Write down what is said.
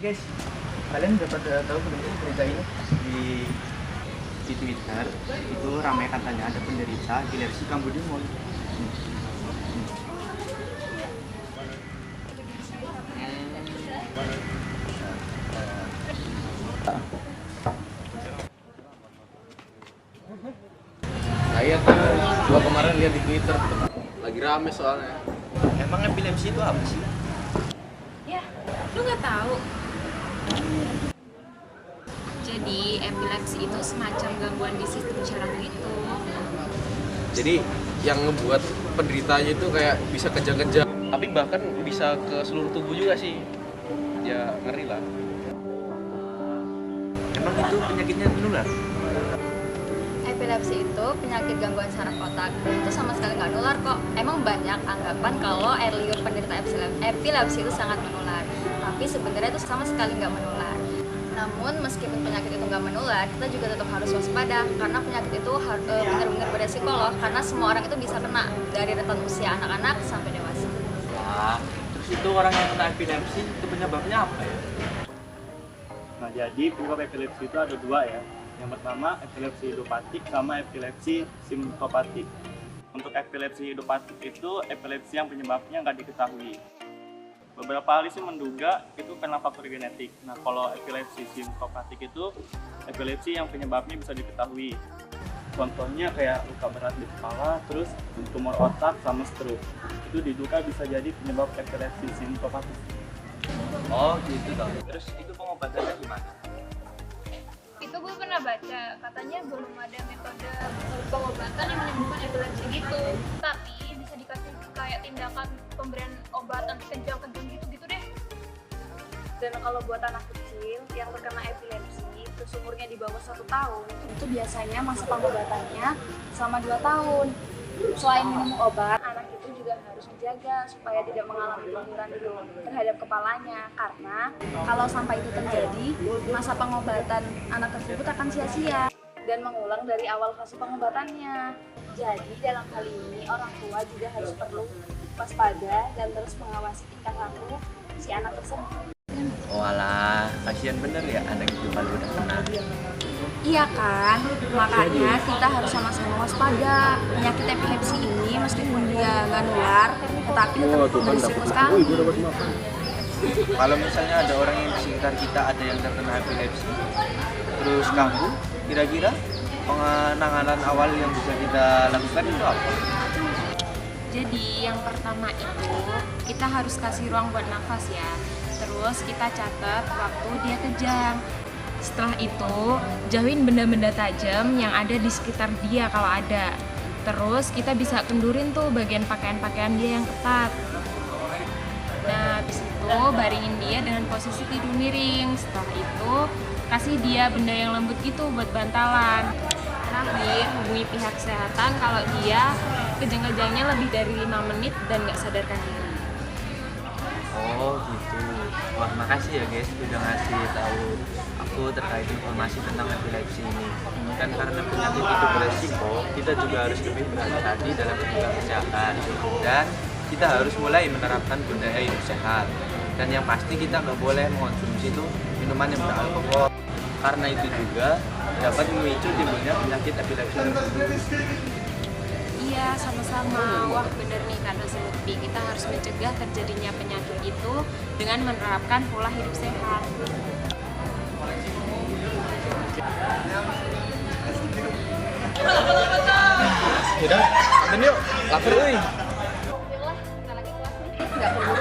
guys, kalian dapat tahu berita ini? Di Twitter itu ramai katanya ada penderita epilepsi kambuh demam. Saya tuh gua kemarin lihat di Twitter lagi rame soalnya. Emang epilepsi itu apa sih? Ya, lu nggak tahu. Jadi epilepsi itu semacam gangguan di sistem syaraf gitu. Jadi yang ngebuat penderitanya itu kayak bisa kejang-kejang, tapi bahkan bisa ke seluruh tubuh juga sih. Ya ngeri lah. Emang itu penyakitnya menular? Epilepsi itu penyakit gangguan saraf otak. Itu sama sekali nggak nular kok. Emang banyak anggapan kalau air liur penderita epilepsi itu sangat menular. Tapi sebenarnya itu sama sekali nggak menular. Namun meskipun penyakit itu nggak menular, kita juga tetap harus waspada karena penyakit itu benar-benar beresiko loh. Karena semua orang itu bisa kena dari rentan usia anak-anak sampai dewasa. Wah, terus itu orang yang kena epilepsi itu penyebabnya apa ya? Nah, jadi penyebab epilepsi itu ada dua ya. Yang pertama epilepsi idiopatik sama epilepsi simptomatik. Untuk epilepsi idiopatik itu epilepsi yang penyebabnya nggak diketahui. Beberapa ahli sih menduga itu karena faktor genetik. Nah, kalau epilepsi simptomatik itu epilepsi yang penyebabnya bisa diketahui. Contohnya kayak luka berat di kepala, terus tumor otak sama stroke. Itu diduga bisa jadi penyebab epilepsi simptomatik. Oh gitu dong. Terus itu pengobatannya gimana? Itu gue pernah baca, katanya belum ada metode pengobatan yang menyembuhkan epilepsi gitu. Tapi bisa dikasih kayak tindakan pemberian obat anti kejang-kejang gitu deh. Dan kalau buat anak kecil yang terkena epilepsi, terus umurnya di bawah 1 tahun, itu biasanya masa pengobatannya selama 2 tahun. Selain minum obat, anak itu juga harus dijaga supaya tidak mengalami benturan terhadap kepalanya, karena kalau sampai itu terjadi, masa pengobatan anak tersebut akan sia-sia dan mengulang dari awal fase pengobatannya. Jadi dalam hal ini orang tua juga harus perlu waspada dan terus mengawasi tingkah laku si anak tersebut. Walah, kasihan bener ya anak itu kalau udah kena. Iya kan, makanya kita harus sama-sama waspada. Penyakit epilepsi ini meskipun dia nggak nular, tetapi tetap berisiko sekali. Kalau misalnya ada orang yang di sekitar kita ada yang terkena epilepsi, terus kambuh, kira-kira penanganan awal yang bisa kita lakukan itu apa? Jadi yang pertama itu kita harus kasih ruang buat nafas ya. Terus kita catat waktu dia kejang. Setelah itu jauhin benda-benda tajam yang ada di sekitar dia kalau ada. Terus kita bisa kendurin tuh bagian pakaian-pakaian dia yang ketat. Nah habis itu baringin dia dengan posisi tidur miring. Setelah itu kasih dia benda yang lembut gitu buat bantalan. Terakhir hubungi pihak kesehatan kalau dia kejang-kejangnya lebih dari 5 menit dan nggak sadarkan diri. Oh gitu. Wah, makasih ya guys udah ngasih tahu aku terkait informasi tentang epilepsi ini. Dan karena penyakit itu beresiko, kita juga harus lebih berhati-hati dalam menjaga kesehatan. Dan kita harus mulai menerapkan budaya hidup sehat. Dan yang pasti kita nggak boleh mengonsumsi itu minuman yang beralkohol. Karena itu juga dapat memicu timbulnya penyakit epilepsi tersebut. Iya, sama-sama. Wah, bener nih kata Lutfi. Kita harus mencegah terjadinya penyakit itu dengan menerapkan pola hidup sehat. Yaudah, makan yuk. Lapar euy. Alhamdulillah, kita lagi kelas nih. Nggak perlu